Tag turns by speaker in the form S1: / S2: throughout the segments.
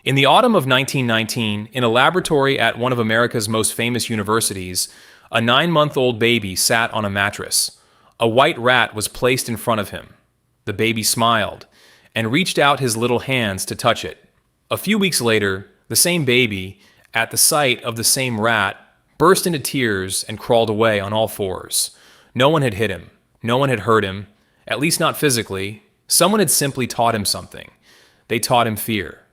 S1: In the autumn of 1919, in a laboratory at one of America's most famous universities, a 9-month-old baby sat on a mattress. A white rat was placed in front of him. The baby smiled and reached out his little hands to touch it. A few weeks later, the same baby, at the sight of the same rat, burst into tears and crawled away on all fours. No one had hit him. No one had hurt him, at least not physically. Someone had simply taught him something. They taught him fear.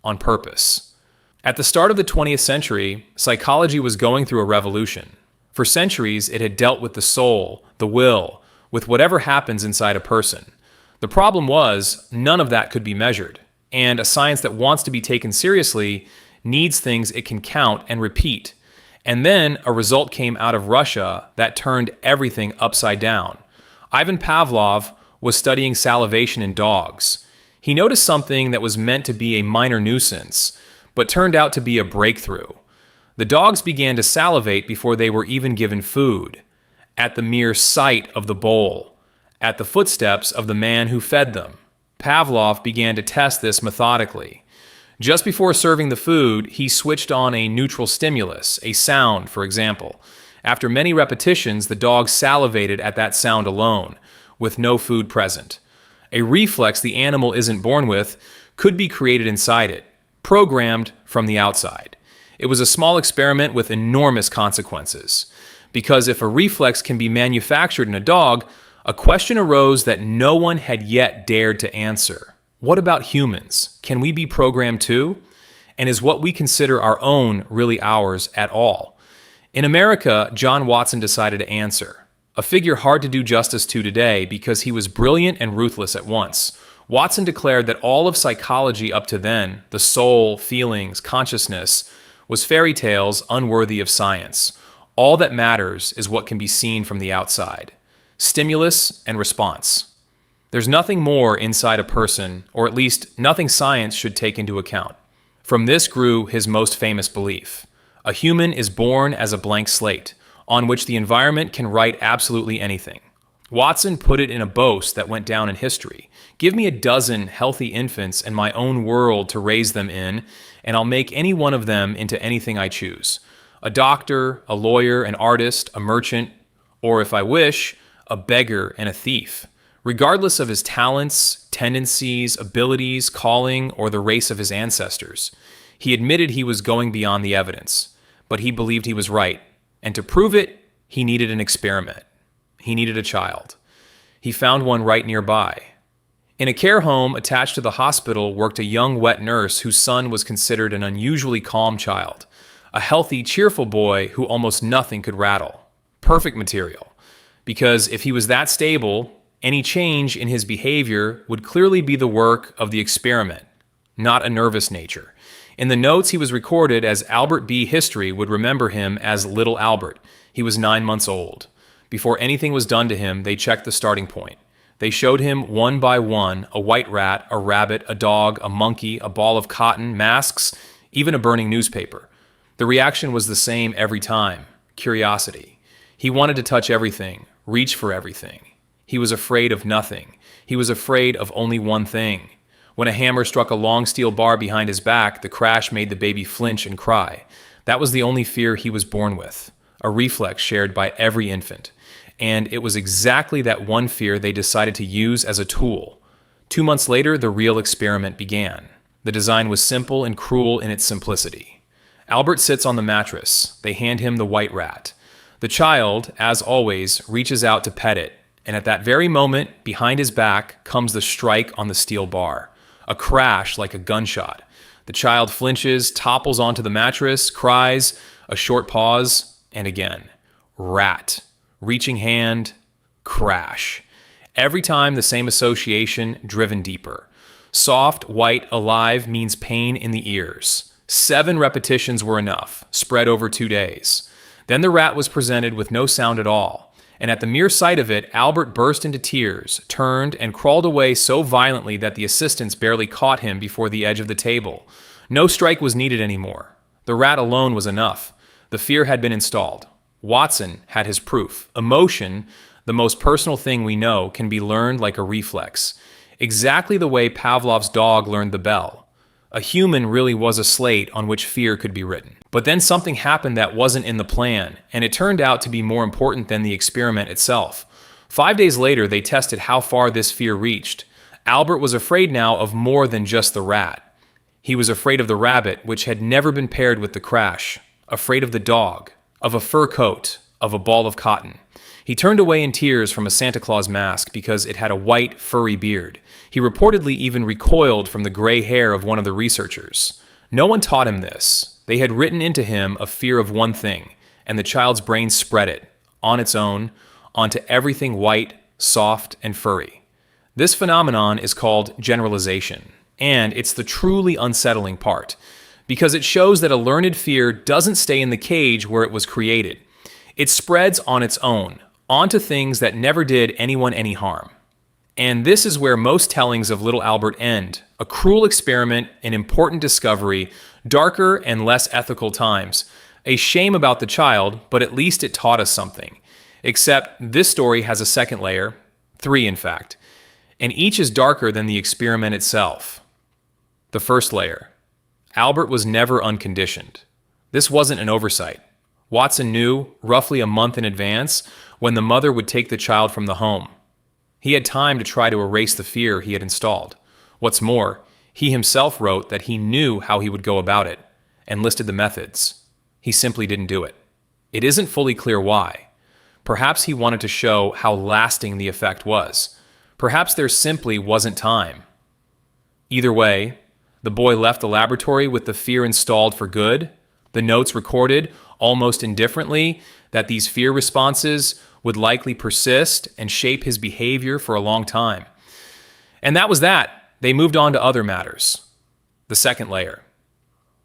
S1: On purpose. At the start of the 20th century, psychology was going through a revolution. For centuries, it had dealt with the soul, the will, with whatever happens inside a person. The problem was, none of that could be measured, and a science that wants to be taken seriously needs things it can count and repeat. And then a result came out of Russia that turned everything upside down. Ivan Pavlov was studying salivation in dogs. He noticed something that was meant to be a minor nuisance, but turned out to be a breakthrough. The dogs began to salivate before they were even given food, at the mere sight of the bowl, at the footsteps of the man who fed them. Pavlov began to test this methodically. Just before serving the food, he switched on a neutral stimulus, a sound, for example. After many repetitions, the dog salivated at that sound alone, with no food present. A reflex the animal isn't born with could be created inside it, programmed from the outside. It was a small experiment with enormous consequences. Because if a reflex can be manufactured in a dog, a question arose that no one had yet dared to answer. What about humans? Can we be programmed too? And is what we consider our own really ours at all? In America, John Watson decided to answer. A figure hard to do justice to today because he was brilliant and ruthless at once. Watson declared that all of psychology up to then, the soul, feelings, consciousness, was fairy tales unworthy of science. All that matters is what can be seen from the outside. Stimulus and response. There's nothing more inside a person, or at least nothing science should take into account. From this grew his most famous belief. A human is born as a blank slate, on which the environment can write absolutely anything. Watson put it in a boast that went down in history. Give me a dozen healthy infants in my own world to raise them in, and I'll make any one of them into anything I choose. A doctor, a lawyer, an artist, a merchant, or if I wish, a beggar and a thief. Regardless of his talents, tendencies, abilities, calling, or the race of his ancestors. He admitted he was going beyond the evidence, but he believed he was right. And to prove it, he needed an experiment. He needed a child. He found one right nearby. In a care home attached to the hospital worked a young wet nurse whose son was considered an unusually calm child. A healthy, cheerful boy who almost nothing could rattle. Perfect material. Because if he was that stable, any change in his behavior would clearly be the work of the experiment, not a nervous nature. In the notes, he was recorded as Albert B. History would remember him as Little Albert. He was 9 months old. Before anything was done to him, they checked the starting point. They showed him one by one a white rat, a rabbit, a dog, a monkey, a ball of cotton, masks, even a burning newspaper. The reaction was the same every time: curiosity. He wanted to touch everything, reach for everything. He was afraid of nothing. He was afraid of only one thing. When a hammer struck a long steel bar behind his back, the crash made the baby flinch and cry. That was the only fear he was born with, a reflex shared by every infant. And it was exactly that one fear they decided to use as a tool. 2 months later, the real experiment began. The design was simple and cruel in its simplicity. Albert sits on the mattress. They hand him the white rat. The child, as always, reaches out to pet it, and at that very moment, behind his back, comes the strike on the steel bar. A crash like a gunshot. The child flinches, topples onto the mattress, cries, a short pause, and again. Rat. Reaching hand, crash. Every time the same association, driven deeper. Soft, white, alive means pain in the ears. 7 repetitions were enough, spread over 2 days. Then the rat was presented with no sound at all. And at the mere sight of it, Albert burst into tears, turned, and crawled away so violently that the assistants barely caught him before the edge of the table. No strike was needed anymore. The rat alone was enough. The fear had been installed. Watson had his proof. Emotion, the most personal thing we know, can be learned like a reflex. Exactly the way Pavlov's dog learned the bell. A human really was a slate on which fear could be written. But then something happened that wasn't in the plan, and it turned out to be more important than the experiment itself. 5 days later, they tested how far this fear reached. Albert was afraid now of more than just the rat. He was afraid of the rabbit, which had never been paired with the crash, afraid of the dog, of a fur coat, of a ball of cotton. He turned away in tears from a Santa Claus mask because it had a white, furry beard. He reportedly even recoiled from the gray hair of one of the researchers. No one taught him this. They had written into him a fear of one thing, and the child's brain spread it, on its own, onto everything white, soft, and furry. This phenomenon is called generalization, and it's the truly unsettling part, because it shows that a learned fear doesn't stay in the cage where it was created. It spreads on its own, onto things that never did anyone any harm. And this is where most tellings of little Albert end. A cruel experiment, an important discovery, darker and less ethical times. A shame about the child, but at least it taught us something. Except this story has a second layer, 3 in fact, and each is darker than the experiment itself. The first layer. Albert was never unconditioned. This wasn't an oversight. Watson knew, roughly a month in advance, when the mother would take the child from the home. He had time to try to erase the fear he had installed. What's more, he himself wrote that he knew how he would go about it, and listed the methods. He simply didn't do it. It isn't fully clear why. Perhaps he wanted to show how lasting the effect was. Perhaps there simply wasn't time. Either way, the boy left the laboratory with the fear installed for good. The notes recorded, almost indifferently, that these fear responses would likely persist and shape his behavior for a long time. And that was that. They moved on to other matters. The second layer.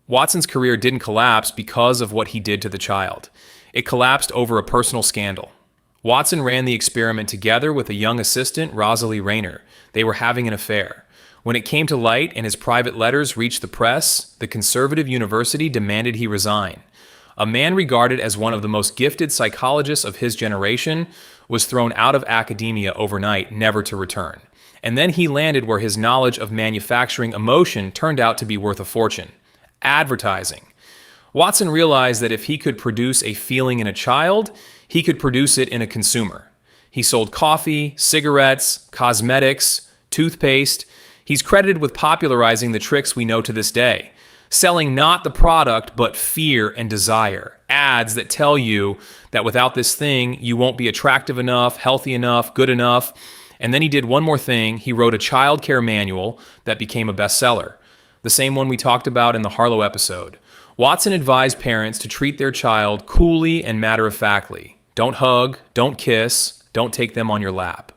S1: Watson's career didn't collapse because of what he did to the child. It collapsed over a personal scandal. Watson ran the experiment together with a young assistant, Rosalie Rayner. They were having an affair. When it came to light and his private letters reached the press, the conservative university demanded he resign. A man regarded as one of the most gifted psychologists of his generation was thrown out of academia overnight, never to return. And then he landed where his knowledge of manufacturing emotion turned out to be worth a fortune. Advertising. Watson realized that if he could produce a feeling in a child, he could produce it in a consumer. He sold coffee, cigarettes, cosmetics, toothpaste. He's credited with popularizing the tricks we know to this day. Selling not the product, but fear and desire. Ads that tell you that without this thing, you won't be attractive enough, healthy enough, good enough. And then he did one more thing. He wrote a child care manual that became a bestseller. The same one we talked about in the Harlow episode. Watson advised parents to treat their child coolly and matter-of-factly. Don't hug, don't kiss, don't take them on your lap.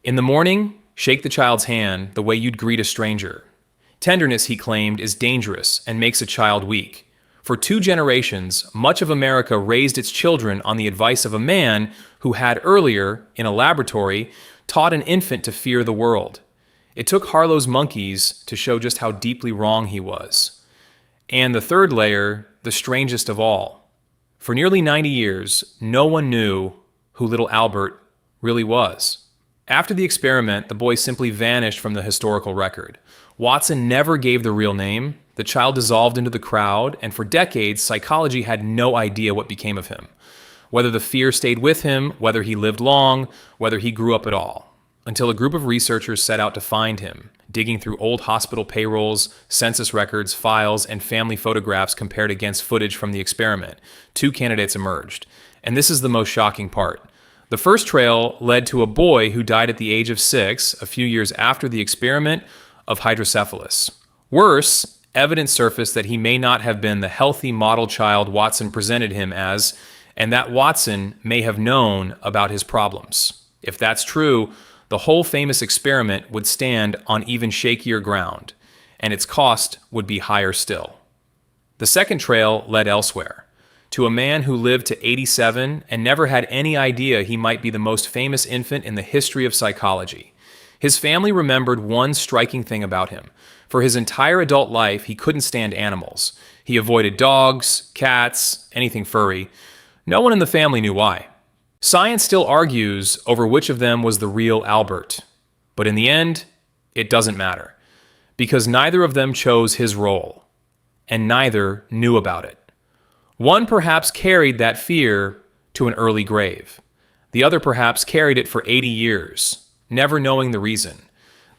S1: In the morning, shake the child's hand the way you'd greet a stranger. Tenderness, he claimed, is dangerous and makes a child weak. For 2 generations, much of America raised its children on the advice of a man who had earlier, in a laboratory, taught an infant to fear the world. It took Harlow's monkeys to show just how deeply wrong he was. And the third layer, the strangest of all. For nearly 90 years, no one knew who little Albert really was. After the experiment, the boy simply vanished from the historical record. Watson never gave the real name. The child dissolved into the crowd, and for decades, psychology had no idea what became of him. Whether the fear stayed with him, whether he lived long, whether he grew up at all. Until a group of researchers set out to find him, digging through old hospital payrolls, census records, files, and family photographs compared against footage from the experiment. 2 candidates emerged. And this is the most shocking part. The first trail led to a boy who died at the age of 6, a few years after the experiment, of hydrocephalus. Worse, evidence surfaced that he may not have been the healthy model child Watson presented him as, and that Watson may have known about his problems. If that's true, the whole famous experiment would stand on even shakier ground, and its cost would be higher still. The second trail led elsewhere, to a man who lived to 87 and never had any idea he might be the most famous infant in the history of psychology. His family remembered one striking thing about him. For his entire adult life, he couldn't stand animals. He avoided dogs, cats, anything furry. No one in the family knew why. Science still argues over which of them was the real Albert. But in the end, it doesn't matter. because neither of them chose his role, and neither knew about it. One perhaps carried that fear to an early grave. The other perhaps carried it for 80 years, never knowing the reason.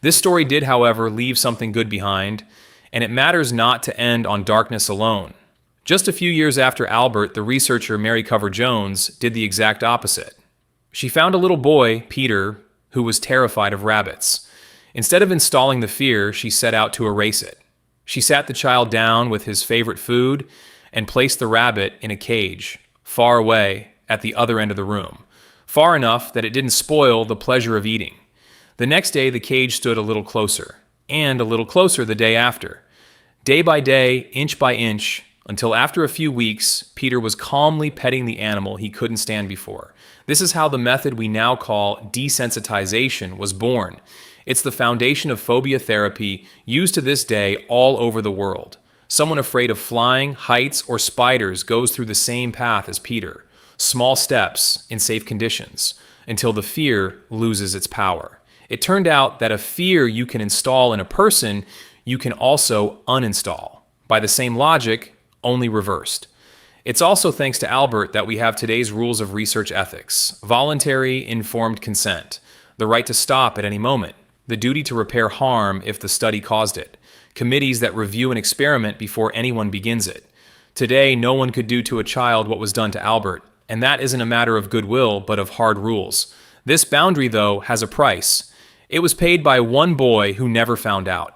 S1: This story did, however, leave something good behind, and it matters not to end on darkness alone. Just a few years after Albert, the researcher Mary Cover Jones did the exact opposite. She found a little boy, Peter, who was terrified of rabbits. Instead of installing the fear, she set out to erase it. She sat the child down with his favorite food and placed the rabbit in a cage, far away at the other end of the room, far enough that it didn't spoil the pleasure of eating. The next day, the cage stood a little closer, and a little closer the day after. Day by day, inch by inch, until after a few weeks, Peter was calmly petting the animal he couldn't stand before. This is how the method we now call desensitization was born. It's the foundation of phobia therapy used to this day all over the world. Someone afraid of flying, heights, or spiders goes through the same path as Peter. Small steps in safe conditions until the fear loses its power. It turned out that a fear you can install in a person, you can also uninstall. By the same logic, only reversed. It's also thanks to Albert that we have today's rules of research ethics: voluntary informed consent, the right to stop at any moment, the duty to repair harm if the study caused it, committees that review an experiment before anyone begins it. Today, no one could do to a child what was done to Albert, and that isn't a matter of goodwill, but of hard rules. This boundary, though, has a price. It was paid by one boy who never found out.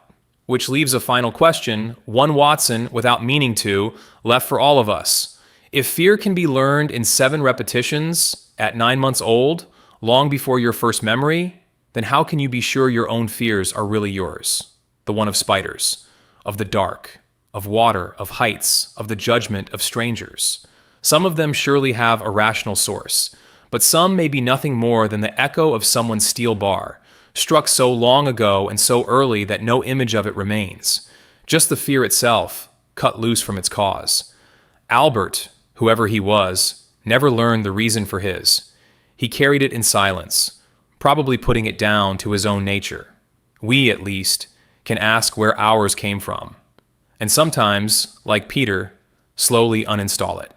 S1: Which leaves a final question, one Watson, without meaning to, left for all of us. If fear can be learned in 7 repetitions at 9 months old, long before your first memory, then how can you be sure your own fears are really yours? The one of spiders, of the dark, of water, of heights, of the judgment of strangers. Some of them surely have a rational source, but some may be nothing more than the echo of someone's steel bar, struck so long ago and so early that no image of it remains. Just the fear itself, cut loose from its cause. Albert, whoever he was, never learned the reason for his. He carried it in silence, probably putting it down to his own nature. We, at least, can ask where ours came from, and sometimes, like Peter, slowly uninstall it.